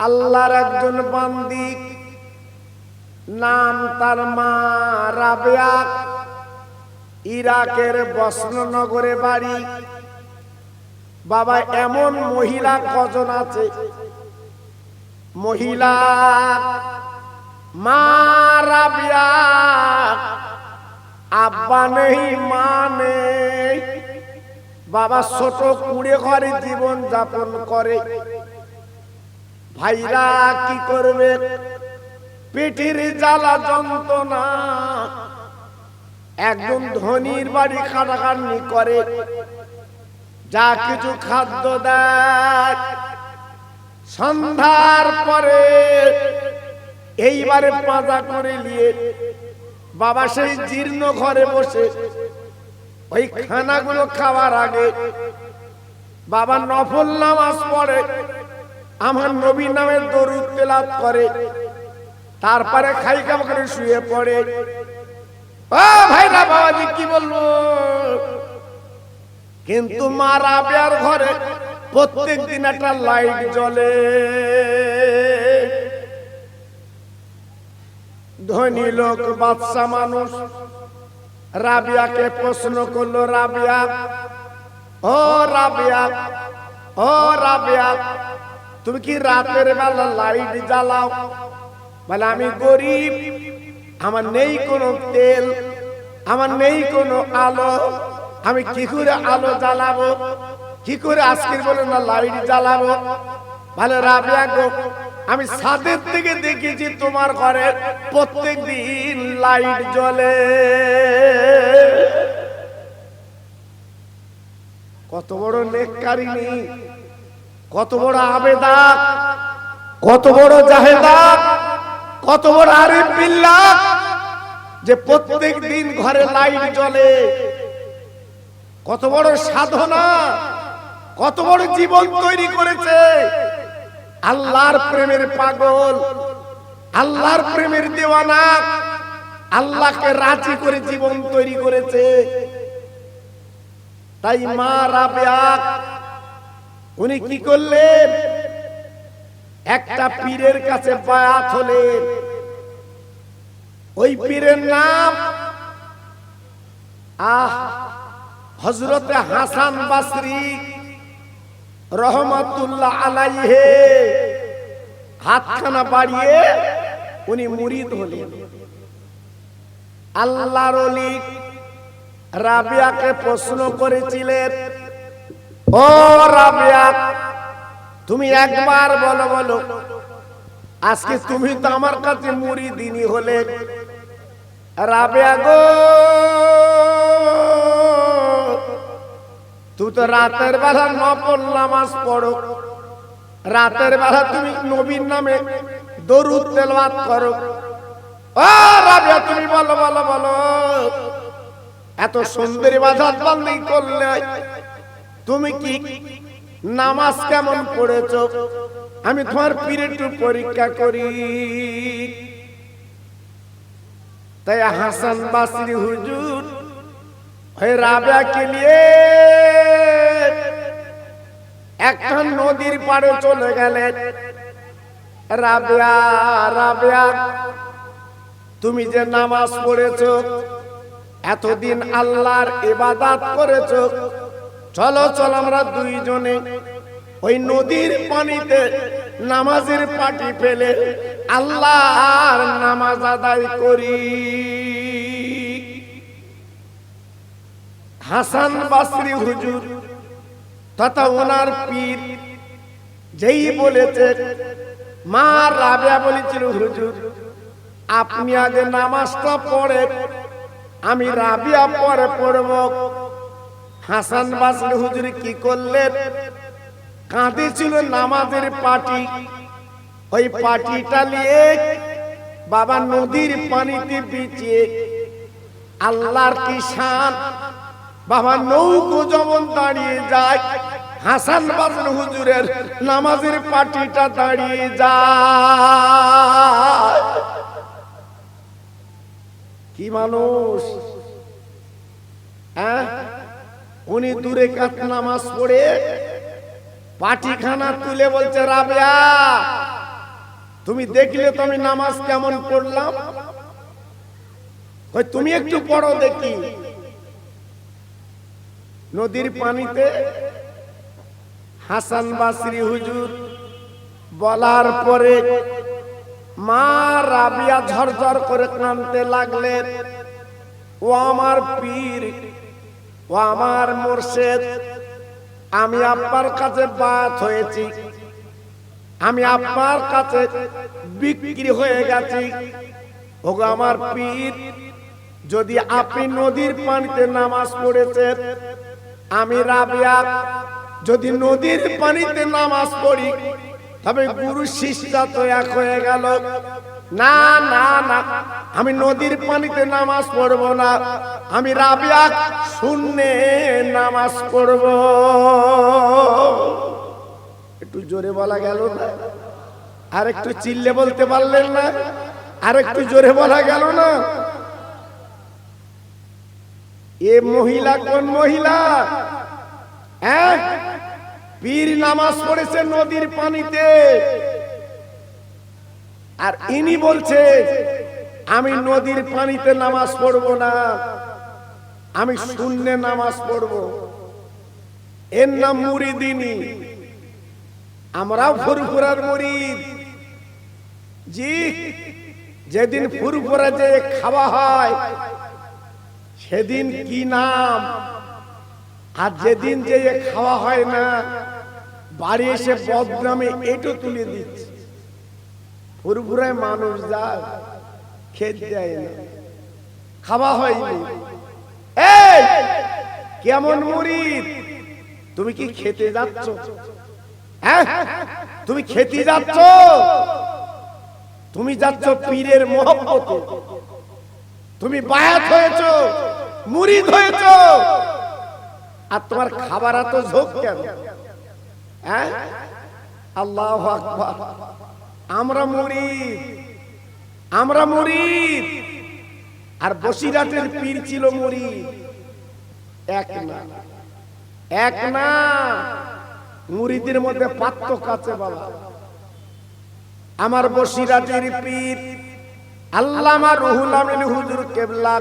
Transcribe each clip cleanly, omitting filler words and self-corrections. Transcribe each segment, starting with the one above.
আল্লাহর একজন বান্দি, নাম তার মা রাবেয়া, ইরাকের বসনগরে বাড়ি। বাবা, এমন মহিলা কজন আছে, মহিলা মা রাবেয়া, আব্বা নেই মা নেই, বাবা ছোট কুড়ে ঘরে জীবন যাপন করে। ভাইরা কি করবে, পেটের জ্বালা যন্ত্রণা। একজন ধনীর বাড়ি খাটাখাটনি করে, যা কিছু খাদ্য দেয়, সন্ধ্যার পরে এইবারে পাজা করে নিয়ে বাবা সেই জীর্ণ ঘরে বসে ওই খানাগুলো খাওয়ার আগে বাবা নফল নামাজ পড়ে, আমার নবীর নামে দরুদ তেলাওয়াত করে, তারপরে খাইকা করে শুয়ে পড়ে। ও ভাইরা, বাবাজি কি বলবো, কিন্তু মা রাবেয়ার ঘরে প্রত্যেক দিন একটা লাইট জ্বলে। ধনী লোক, বাদশা মানুষ, রাবেয়াকে প্রশ্ন করলো, রাবেয়া, ও রাবেয়া, ও রাবেয়া, তুমি কি রাতের বেলা লাইট জ্বালাও? বলে, আমি গরিব, আমার নেই কোনো তেল, আমার নেই কোনো আলো, আমি কি করে আলো জ্বালাবো, কি করে আজকের বলে না লাইট জ্বালাবো? বলে, রাবেয়া গো, আমি ছাদের থেকে দেখেছি তোমার ঘরে প্রত্যেক দিন লাইট জ্বলে। কত বড় নেককারিনী, কত বড় আবেদা, কত বড় জাহেদা, কত বড় আরিফ বিল্লাহ, যে প্রত্যেক দিন ঘরে লাইট জ্বলে। কত বড় সাধনা, কত বড় জীবন তৈরি করেছে। আল্লাহর প্রেমের পাগল, আল্লাহর প্রেমের দেওয়ানা, আল্লাহকে রাজি করে জীবন তৈরি করেছে। তাই মা রাবেয়া উনি কি করলেন, একটা পীরের কাছে বায়াত হলেন। ওই পীরের নাম হযরতে হাসান বসরি রহমাতুল্লাহ আলাইহি। হাতখানা বাড়িয়ে উনি মুরিদ হলেন। আল্লাহর ওলি রাবেয়াকে প্রশ্ন করেছিলেন, ও রাবেয়া, তুমি একবার বলো, বলো আজকে তুমি তো আমার কাছে মুরিদিনী হলে। রাবেয়া গো, তুই তো রাতের বেলা নফল নামাজ পড়ো, রাতের বেলা তুমি নবীর নামে দরুদ তেলাওয়াত করো। ও রাবেয়া, তুমি বলো, বলো, বলো, এত সুন্দর ইবাদত বন্দেগি করলে তুমি কি নামাজ কেমন পড়েছো? আমি তোমার পীরের একটু পরীক্ষা করি। তাই হাসান বসরি হুজুর ওই রাবেয়াকে নিয়ে একটা নদীর পাড়ে চলে গেলেন। রাবেয়া, রাবেয়া, তুমি যে নামাজ পড়েছো, এতদিন আল্লাহর ইবাদত করেছো, চলো চলো আমরা দুইজনে ওই নদীর পানিতে নামাজের পাটি ফেলে আল্লাহর নামাজ আদায় করি। হাসান বসরি হুজুর তথা ওনার পীর যেই বলেছে, মা রাবেয়া বলেছিল, হুজুর আপনি আগে নামাজটা পড়ে, আমি রাবেয়া পরে পড়ব। হাসান বসরি হুজুর কি করলেন, কাঁদেছিল নামাজের পাটি, ওই পাটিটা নিয়ে বাবা নদীর পানিতে বিছিয়ে আল্লাহর কি শান, বাবা নৌকো যেমন দাঁড়িয়ে যায়, হাসান বসরি হুজুরের নামাজের পাটিটা দাঁড়িয়ে যায়। কি মানুষ, হ্যাঁ? উনি দূরে কাত নামাজ পড়ে পাটিখানা তুলে বলছে, রাবেয়া তুমি দেখলে তো আমি নামাজ কেমন পড়লাম, ওই তুমি একটু পড়ো দেখি। নদীর পানিতে হাসান বাসরি হুজুর বলার পরে মা রাবিয়া ঝরঝর করে কাঁদতে লাগলেন। ও আমার পীর, ও আমার মুর্শিদ, আমি আপনার কাছে বাত হয়েছি, আমি আপনার কাছে বিক্রি হয়ে গেছি। ওগো আমার পীর, যদি আপনি নদীর পানিতে নামাজ পড়েছেন, আমি রাবিয়া যদি নদীর পানিতে নামাজ পড়ি, তবে গুরু শিষ্য তো এক হয়ে গেল। না না না, আমি নদীর পানিতে নামাজ পড়ব না, আমি রাবিয়া শূন্যে নামাজ পড়ব। একটু জোরে বলা গেল না? আর একটু চিল্লে বলতে পারলেন না? আর একটু জোরে বলা গেল না? এ মহিলা কোন মহিলা? হ্যাঁ, পীর নামাজ পড়েছে নদীর পানিতে, আর ইনি বলছে আমি নদীর পানিতে নামাজ পড়ব না, আমি শূন্যে নামাজ পড়ব। এর নাম মুরিদিনী। আমরাও ফুরফুরার মুরিদ। জি, যেদিন ফুরফুরা যে খাওয়া হয় সেদিন কি নাম, আর যেদিন যে খাওয়া হয় না বাড়ি এসে বদনামে এটো তুলে দিচ্ছে। ফুরফুরায় মানুষ যায়, খেতে দেয় না, খাওয়া হয়নি। এই কেমন মুরিদ, তুমি কি খেতে যাচ্ছ? হ্যাঁ, তুমি খেতে যাচ্ছ? তুমি যাচ্ছ পীরের মহব্বতে, তুমি বায়াত হয়েছো, মুরিদ হয়েছো, আর তোমার খাবার এত ঝোঁক কেন? হ্যাঁ, আল্লাহু আকবার। আমরা মুরিদ, আমরা মুরিদ, আর বসিরাটের পীর ছিল মুরিদ। এক না, এক না, মুরিদের মধ্যে পার্থক্য আছে বাবা। আমার বসিরাটের পীর আল্লামা রুহুল আমিন হুজুর কেবলা,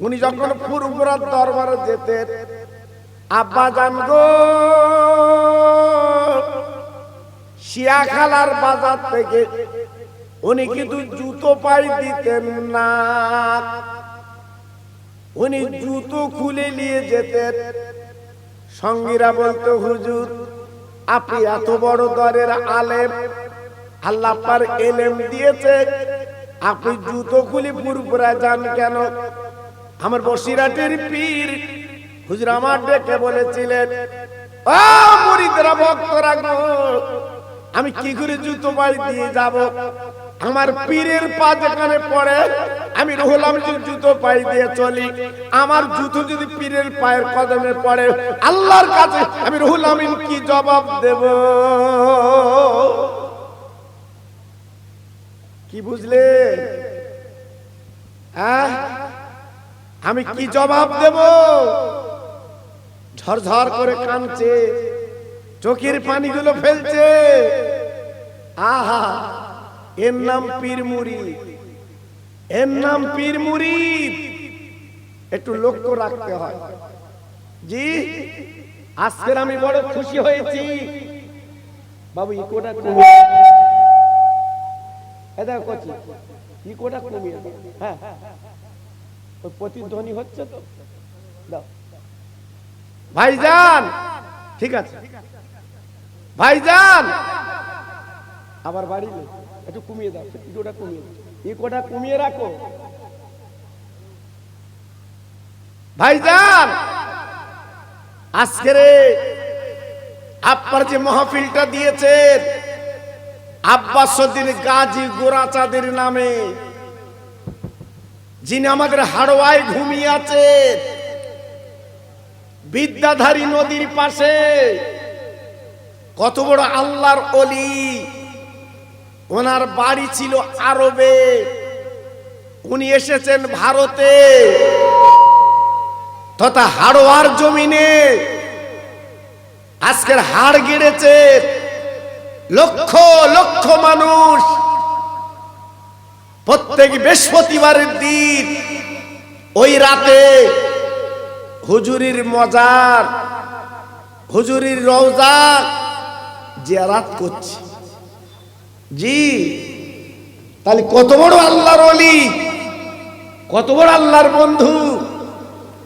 উনি যখন ফুরফুরার দরবারে যেতেন, আব্বা জান গো, শিয়াখালার বাজার থেকে উনি কিন্তু জুতো পাই দিতেন না, উনি জুতো খুলে নিয়ে যেতেন। সঙ্গীরা বলতো, হুজুর আপনি এত বড় দরের আলেম, আল্লাহ পার এলেম দিয়েছে, আপনি জুতো খুলে ফুরফুরা যান কেন? আমার বসিরাটের পীর হুজুর আমার ডেকে বলেছিলেন, ও মুরিদরা, ভক্তরা গো, আমি কি করে জুতো পায়ে দিয়ে যাব? আমার পীরের পা যেখানে পড়ে আমি রুহুল আমিনের জুতো পায়ে দিয়ে চলি। আমার জুতো যদি পীরের পায়ের কদমে পড়ে, আল্লাহর কাছে আমি রুহুল আমিন কি জবাব দেব? কি বুঝলে? হ্যাঁ, আমি কি জবাব দেব? ঝরঝর করে কাঁদছে, চোখের পানিগুলো ফেলছে। আহা, এর নাম পীর মুরিদ, এর নাম পীর মুরিদ। একটু লক্ষ্য রাখতে হয়। জি, আজকের আমি বড় খুশি হয়েছি বাবু। ইকোটা কমিয়ে, দেখো কচি, ইকোটা কমিয়ে। হ্যাঁ, ওই প্রতিধ্বনি হচ্ছে তো, দাও ভাইজান। ঠিক আছে ভাইজান, আবার বাড়ি একটু কমিয়ে দাও, ইকোটা কমিয়ে দাও, ইকোটা কমিয়ে রাখো ভাইজান। আজকের আপনার যে মাহফিলটা দিয়েছেন আব্বাসউদ্দিন গাজী গোরাচাঁদের নামে, যিনি আমাদের হাড়োয়ায় ঘুমিয়ে আছে, বিদ্যাধারী নদীর পাশে, কত বড় আল্লাহর ওলি। ওনার বাড়ি ছিল আরবে, উনি এসেছেন ভারতে তথা হাড়োয়ার জমিনে। আজকের হাড় গেড়েছে, লক্ষ লক্ষ মানুষ প্রত্যেক বৃহস্পতিবারের দিন ওই রাতে হুজুরির মজার হুজুরির রওজা জিয়ারত করছে। জি, তাহলে কত বড় আল্লাহর ওলি, কত বড় আল্লাহর বন্ধু,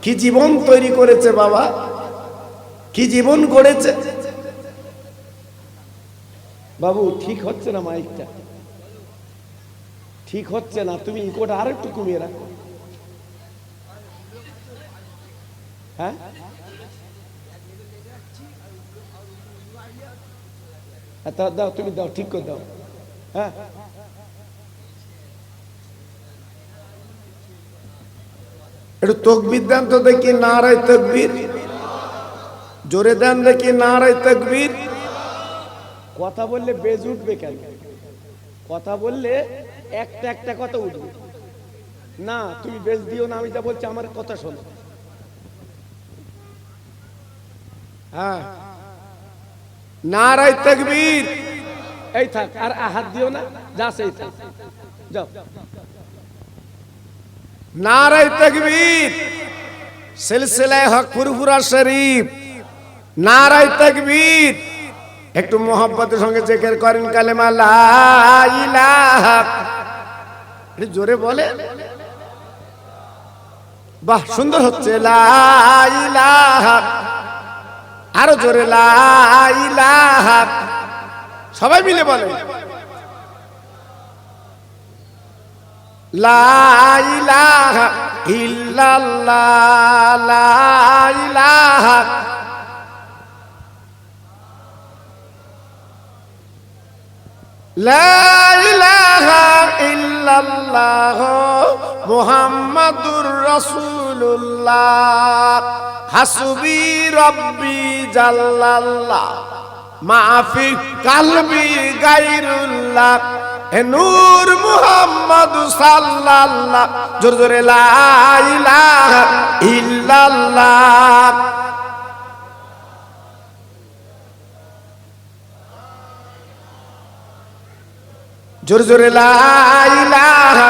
কি জীবন তৈরি করেছে বাবা, কি জীবন গড়েছে। বাবু ঠিক হচ্ছে না, মাইকটা ঠিক হচ্ছে না, তুমি ইকোটা আর একটু কমিয়ে রাখো। হ্যাঁ, দাও, তুমি দাও, ঠিক করে দাও। হ্যাঁ, একটু তকবীর দেন তো দেখি, নারায়ে তাকবীর, জোরে দেন দেখি, নারায়ে তাকবীর। কথা বললে বেজ উঠবে কেন? কথা বললে একটা একটা কথা উঠবে না, তুমি বেজ দিও না, আমি যা বলছি আমার কথা শোনো। হ্যাঁ, নারায়ে তাকবীর। এই থাক, আর হাত দিও না, যা সেই থাক, যাও। নারায়ে তাকবীর, সিলসিলায়ে হক ফুরফুরা শরীফ, নারায়ে তাকবীর। একটু মোহাব্বতের সঙ্গে জিকির করেন কালেমা লা ইলাহা, জোরে বলে, বাহ সুন্দর হচ্ছে, লা ইলাহা, আরো জোরে, লা ইলাহা, সবাই মিলে বলে, লা ইলাহা ইল্লাল্লাহ, লা ইলাহা, লা ইলাহা ইল্লাল্লাহ মুহাম্মাদুর রাসূলুল্লাহ, হাসবি রাব্বি জাল্লাল্লাহ, মাফি কালবি গায়রুল্লাহ, এ নূর মুহাম্মদ সাল্লাল্লাহ, জোরে জোরে, লা ইলাহা ইল্লাল্লাহ। জোরে জোরে, লা ইলাহা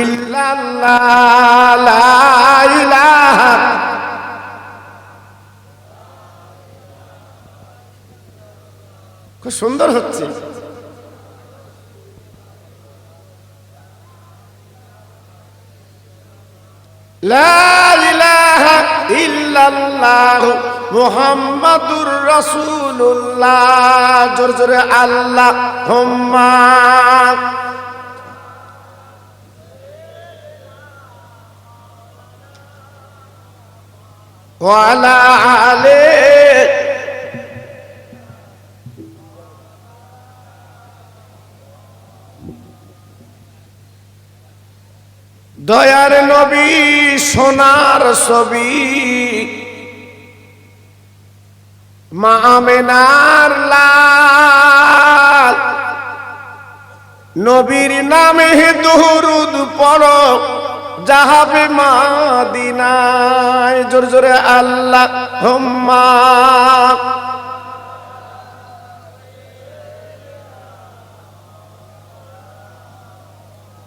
ইল্লাল্লাহ, লা ইলাহা। খুব সুন্দর হচ্ছে। লা ইলাহা ইল্লাল্লাহ মুহাম্মাদুর রাসূলুল্লাহ, জোরে জোরে, আল্লাহুম্মা ওয়া আলা আলিহি। দয়ার নবী সোনার ছবি, মা আমেনার লাল, নবীর নামে দুরূদ পড়ো যাবে মদিনায়, জোরে জোরে, আল্লাহুম্মা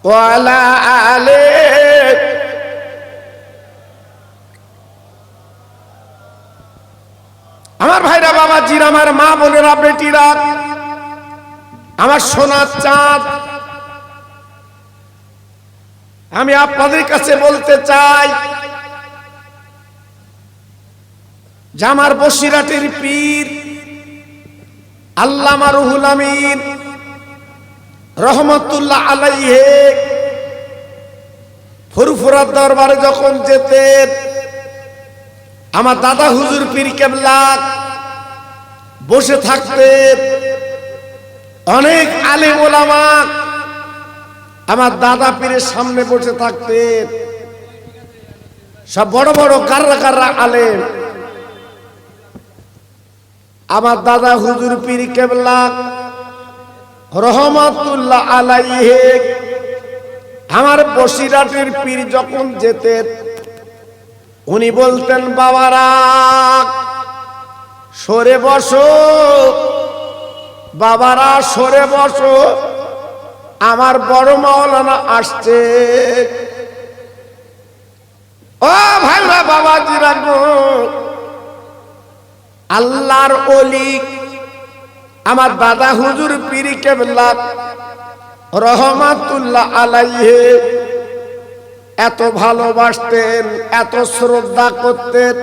ওয়া আলা আলিহি। আমার ভাইরা, বাবাজিরা, আমার মা বোনেরা, বেটিরা, আমার সোনার চাঁদ, আমি আপনাদের কাছে বলতে চাই যে আমার বসিরহাটের পীর আল্লামা রুহুল আমিন রহমতুল্লাহ আলাইহি ফুরফুরা দরবারে যখন যেতেন, আমার দাদা হুজুর পীর কেবলা বসে থাকতেন, অনেক আলেম ওলামা আমার দাদা পীরের সামনে বসে থাকতেন, সব বড় বড় গাররা গাররা আলেম। আমার দাদা হুজুর পীর কেবলা রহমাতুল্লাহ আলাইহি আমার বসিরহাটের পীর যখন যেতেন, উনি বলতেন, বাবারা সরে বসো, বাবারা সরে বসো, আমার বড় মাওলানা আসছে। ও ভাইরা বাবাজিরা গো, আল্লাহর ওলি আমার দাদা হুজুর পীর কেবলা রহমাতুল্লাহ আলাইহি এত ভালোবাসতেন, এত শ্রদ্ধা করতেন,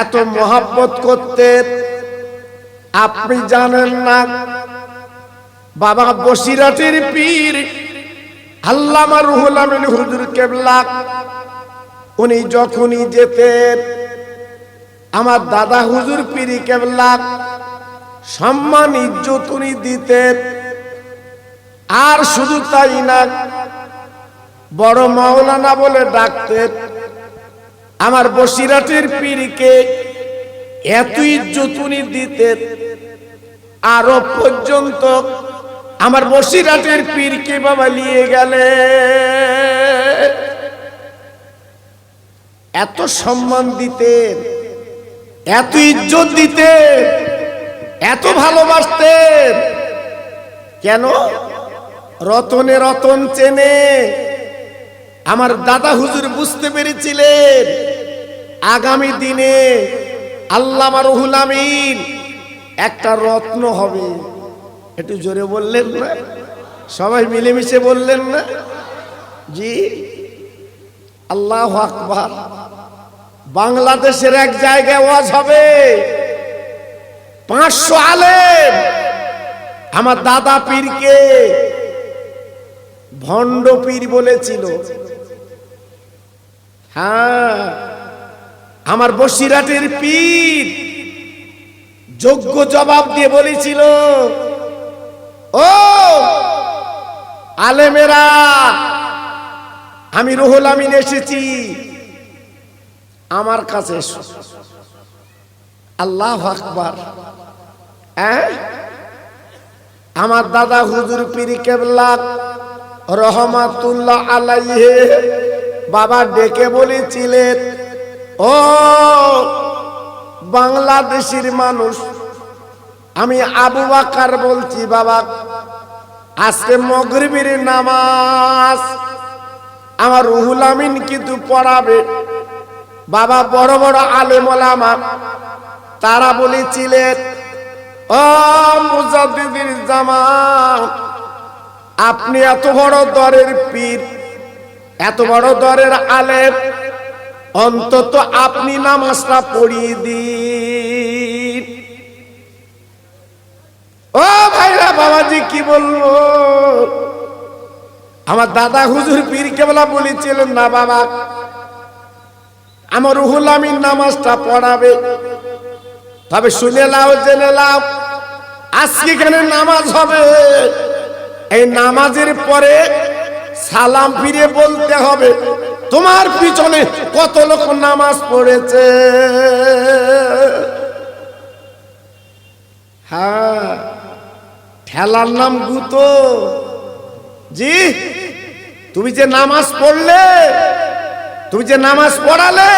এত মহব্বত করতেন। আপনি জানেন না, বাবা বসিরহাটের পীর আল্লামা রুহুল আমিন হুজুর কেবলা উনি যখনই যেতেন, আমার দাদা হুজুর পীর কেবলা সম্মান ইজ্জত উনি দিতেন। আর শুধু তাই না, বড় মাওলানা বলে ডাকতেন। আমার বসিরহাটের পীরকে এত ইজ্জত উনি দিতেন, আরো পর্যন্ত আমার বসিরহাটের পীরকে বাবা নিয়ে গেলে এত সম্মান দিতেন, এত ইজ্জত দিতেন, এত ভালোবাসতেন। কেন? রতনে রতন চেনে। আমার দাদা হুজুর বুঝতে পেরেছিলেন আগামী দিনে আল্লামা রুহুল আমিন একটা রত্ন হবে। একটু জোরে বললেন না? সবাই মিলেমিশে বললেন না? জি, আল্লাহু আকবার। বাংলাদেশের এক জায়গায় ওয়াজ হবে, 500 আলেম আমার দাদা পীরকে ভণ্ড পীর বলেছিল। হ্যাঁ, আমার বসিরহাটের পীর যোগ্য জবাব দিয়ে বলেছিল, ও আলেমেরা, আমি রুহুল আমিন এসেছি, আমার কাছে এসো। আল্লাহু আকবার। আমার দাদা হুজুর পীর কেবলা রহমাতুল্লাহ আলাইহি বাবা ডেকে বলেছিলেন, ও বাংলাদেশের মানুষ, আমি আবু বকর বলছি, বাবা আজকে মাগরিবের নামাজ আমার রুহুল আমিন কিন্তু পড়াবে। বাবা বড় বড় আলেম ওলামা তারা বলেছিলেন, ও মুজাদ্দিদুল জামান, আপনি এত বড় দরের পীর, এত বড় দরের আলেম, অন্তত আপনি নামাজটা পড়িয়ে দিন। ও ভাইরা বাবাজি, কি বলবো, আমার দাদা হুজুর পীর কেবলা বলেছিলেন, না বাবা, আমার রুহুল আমিন নামাজটা পড়াবে। তবে শুনে নাও, জেনে নাও, আজকে এখানে নামাজ হবে। এই নামাজের পরে সালাম ফিরে বলতে হবে, তোমার পিছনে কত লোক নামাজ পড়েছে। হ্যাঁ, ঠেলার নাম গুতো। জি, তুমি যে নামাজ পড়লে, তুমি যে নামাজ পড়ালে,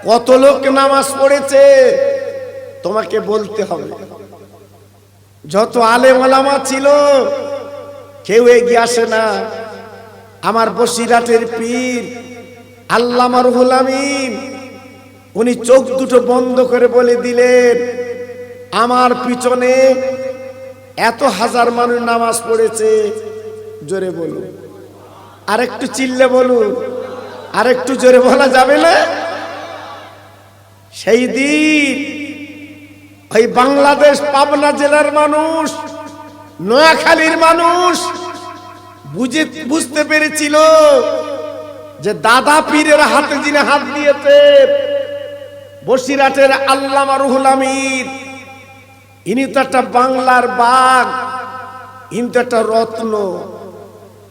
কত লোক নামাজ পড়েছে তোমাকে বলতে হবে। যত আলেম ওলামা ছিল কেউ এগিয়ে আসে না। আমার বসিরহাটের পীর আল্লামা রুহুল আমিন উনি চোখ দুটো বন্ধ করে বলে দিলেন, আমার পিছনে এত হাজার মানুষ নামাজ পড়েছে। জোরে বলুন, আরেকটু চিল্লে বলুন, আরেকটু জোরে বলা যাবে না? সেই দিন ওই বাংলাদেশ পাবনা জেলার মানুষ, নোয়াখালীর মানুষ বুঝতে পেরেছিল যে দাদা পীরের হাতে যিনি হাত দিয়েছে, বসিরহাটের আল্লামা রুহুল আমিন, ইনি তো একটা বাংলার বাঘ, ইনি তো একটা রত্ন।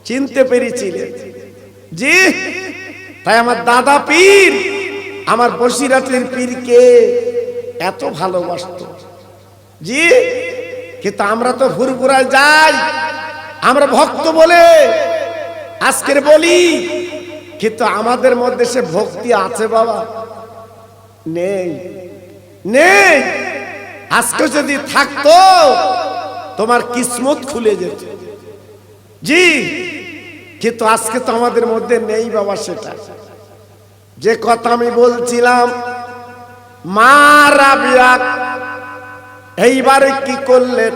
চিনতে পেরেছিলেন? জি, তাই আমার দাদা পীর আমার বসিরহাটের পীরকে এত ভালোবাসত। জি, কিন্তু আমরা তো ফুরফুরায় যাই, আমরা ভক্ত বলে আজকের বলি, কিন্তু আমাদের মধ্যে সে ভক্তি আছে বাবা? নেই, নেই। আজকে যদি থাকতো তোমার কিসমত খুলে যেত। জি, কিন্তু আজকে তো আমাদের মধ্যে নেই বাবা। সেটা যে কথা আমি বলছিলাম, মা রাবিয়া এইবারে কি করলেন,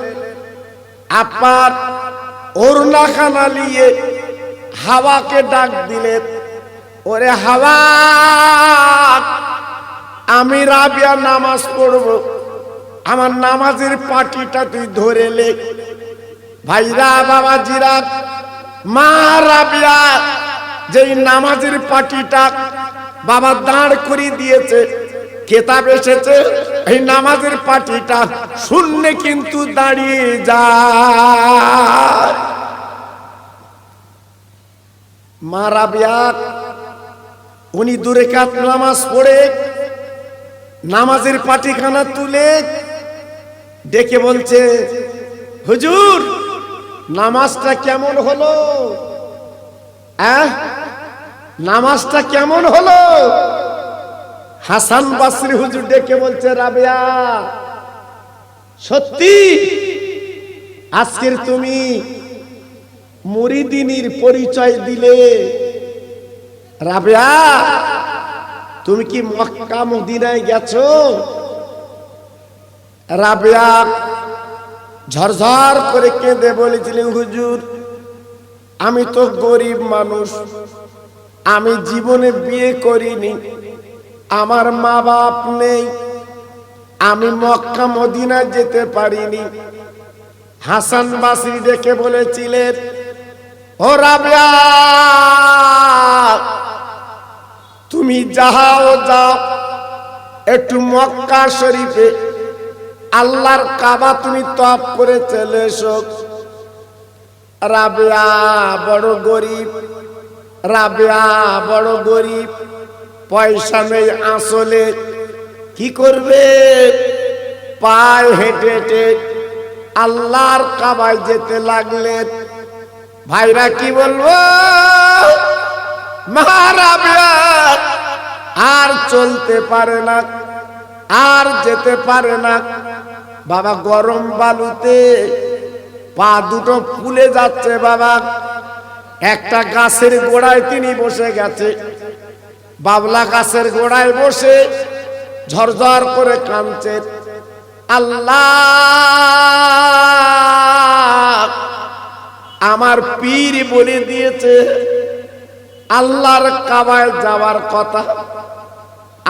আপনার ওড়নাখানা নিয়ে হাওয়াকে ডাক দিলেন, ওরে হাওয়া, আমি রাবিয়া নামাজ পড়ব, আমার নামাজের পাটিটা তুই ধরে লে। ভাইরা বাবাজিরা, মা রাবিয়া যেই নামাজের পাটিটা বাবা দাঁড় করে দিয়েছে, কেতাব এসেছে এই নামাজের পাটিটা শূন্য কিন্তু দাঁড়িয়ে যায়। মা রাবিয়া উনি 2 রাকাত নামাজ পড়ে নামাজের পাটিখানা তুলে ডেকে বলছে, হুজুর নামাজটা কেমন হলো? নামাজটা কেমন হলো? হাসান বসরি হুজুর ডেকে বলছে, রাবিয়া সত্যি আজকের তুমি মুরিদিনীর পরিচয় দিলে। রাবিয়া তুমি কি মক্কা মদিনায় গেছো? রাবিয়া ঝরঝর করে কেঁদে বলেছিলেন, হুজুর আমি তো গরিব মানুষ, আমি জীবনে বিয়ে করিনি, আমার মা বাপ নেই, আমি মক্কা মদিনা যেতে পারিনি। হাসান বসরি ডেকে বলেছিলেন, ও রাবিয়া তুমি যাও একটু মক্কা শরীফে আল্লাহর কাবা তুমি তওয়াফ করে চলে এসো। রাবিয়া বড় গরিব, রাবিয়া বড় গরিব, পয়সা নেই আসলে, কি করবে? পায়ে হেঁটে হেঁটে আল্লাহর কাবায় যেতে লাগলেন। ভাইরা কি বলবো, মা রাবিয়া আর চলতে পারে না, আর যেতে পারে না। বাবা গরম বালুতে পা দুটো ফুলে যাচ্ছে। বাবা একটা গাছের গোড়ায় তিনি বসে গেছে, বাবলা গাছের গোড়ায় বসে ঝরঝর করে কাঁদছে। আল্লাহ আমার পীর বলে দিয়েছে আল্লাহর কাবায় যাওয়ার কথা,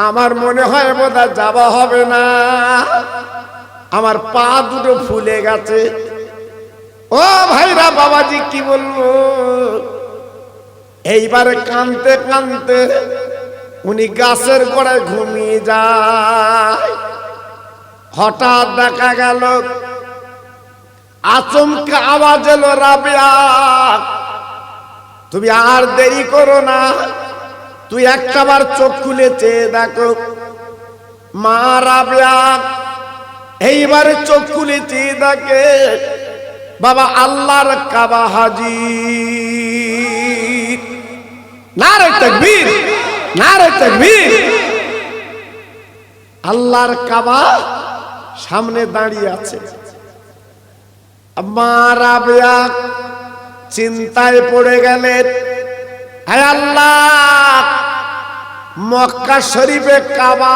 আমার মনে হয় বোধহয় যাওয়া হবে না, আমার পা দুটো ফুলে গেছে। ও ভাইরা বাবাজি কি বলবো, এইবারে কাঁদতে কাঁদতে উনি গাছের গোড়ায় ঘুমিয়ে যায়। হঠাৎ দেখা গেল আচমকা আওয়াজ এলো, রাবিয়া তুমি আর দেরি করো না, তুই একটাবার চোখ খুলে চেয়ে দেখো। মা রাবিয়া এইবারে চোখ খুলে চেয়ে দেখে বাবা আল্লাহর কাবা হাজির। নারে তাকবীর, নারে তাকবীর। আল্লাহর কাবা সামনে দাঁড়িয়ে আছে। মা রাবিয়া চিন্তায় পড়ে গেলেন, হে আল্লাহ মক্কা শরীফে কাবা,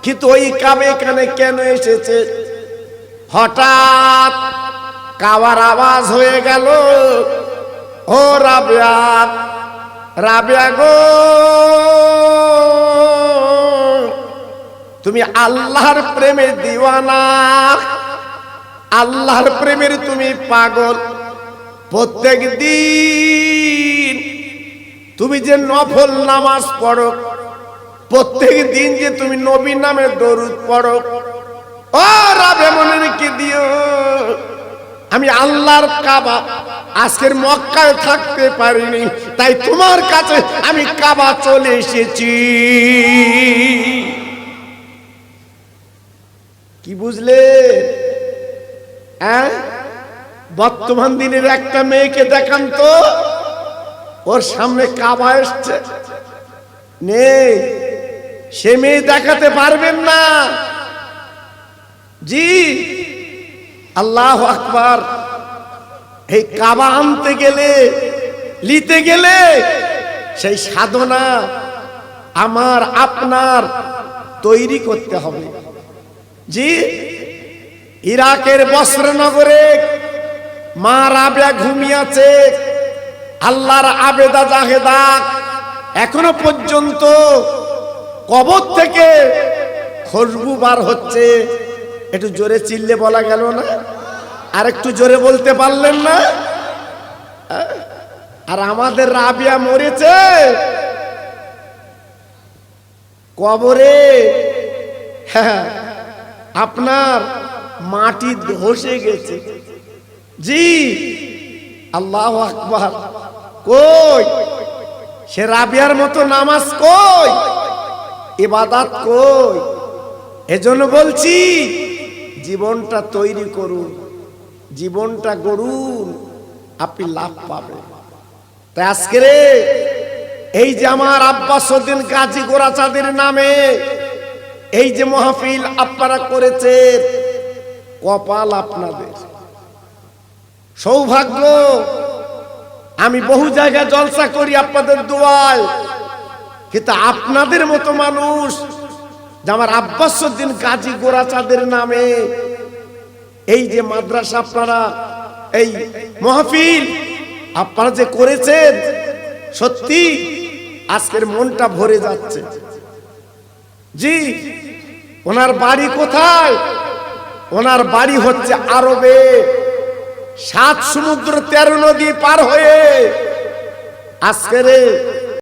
কিন্তু ওই কাবা এখানে কেন এসেছে? হঠাৎ কাবার আওয়াজ হয়ে গেল, ও রাবিয়া, রাবিয়া গো তুমি আল্লাহর প্রেমে দিওয়ানা, আল্লাহর প্রেমের তুমি পাগল। প্রত্যেক দিন তুমি যে নফল নামাজ পড়ো, প্রত্যেক দিন যে তুমি নবীর নামে দরুদ পড়ো, ও রাবে মনে রেখে দিও আমি আল্লাহর কাবা আজকের মক্কায় থাকতে পারিনি, তাই তোমার কাছে আমি কাবা চলে এসেছি। কি বুঝলে? বর্তমান দিনের একটা মেয়েকে দেখান তো, ওর সামনে কাবা এসছে, নেই, সে মেয়ে দেখাতে পারবেন না। জি, আল্লাহু আকবার। এই কাবা আনতে গেলে, নিতে গেলে সেই সাধনা আমার আপনার তৈরি করতে হবে। জি, ইরাকের বসরা মা রাবেয়া ঘুমিয়েছে, আল্লাহর আবেদা জাহেদা এখনো পর্যন্ত কবর থেকে খুশবু বার হচ্ছে। একটু জোরে চিল্লে বলা গেল না? আর একটু জোরে বলতে পারলেন না? আর আমাদের রাবিয়া মরেছে কবরে, হ্যাঁ, আপনার মাটি ধসে গেছে। জি, আল্লাহু আকবার। কই সে রাবিয়ার মতো নামাজ, কই ইবাদত, কই? এজন্য বলছি জীবনটা তৈরি করুন, জীবনটা গড়ুন, আপনি লাভ পাবেন। তাই আজকে এই যে আমার আব্বাসউদ্দিন গাজী গোরাচাঁদের নামে এই যে মাহফিল আপনারা করেছেন, কপাল আপনাদের, সৌভাগ্য। আমি বহু জায়গায় জলসা করি আপনাদের দোয়ায়, কিন্তু আপনাদের মতো মানুষ যে আমার আব্বাসউদ্দিন গাজী গোরাচাঁদের নামে এই যে মাদ্রাসা, আপনারা এই মাহফিল আপনারা যে করেছেন, সত্যি আজকের মনটা ভরে যাচ্ছে। জি, ওনার বাড়ি কোথায়? ওনার বাড়ি হচ্ছে আরবে, 7 সমুদ্র 13 নদী পার হয়ে আজকের